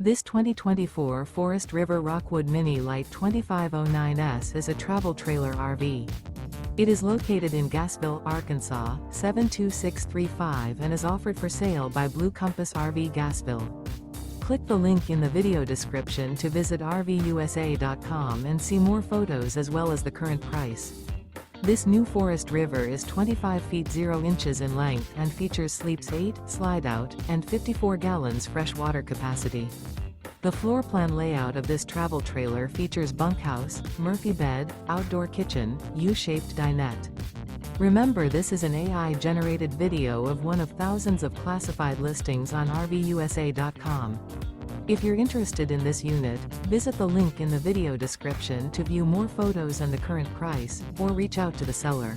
This 2024 Forest River Rockwood Mini Lite 2509S is a travel trailer RV. It is located in Gassville, Arkansas, 72635 and is offered for sale by Blue Compass RV Gassville. Click the link in the video description to visit RVUSA.com and see more photos as well as the current price. This new Forest River is 25 feet 0 inches in length and features sleeps 8, Slideout, and 54 gallons fresh water capacity. The floor plan layout of this travel trailer features bunkhouse, Murphy bed, outdoor kitchen, U-shaped dinette. Remember, this is an AI-generated video of one of thousands of classified listings on RVUSA.com. If you're interested in this unit, visit the link in the video description to view more photos and the current price, or reach out to the seller.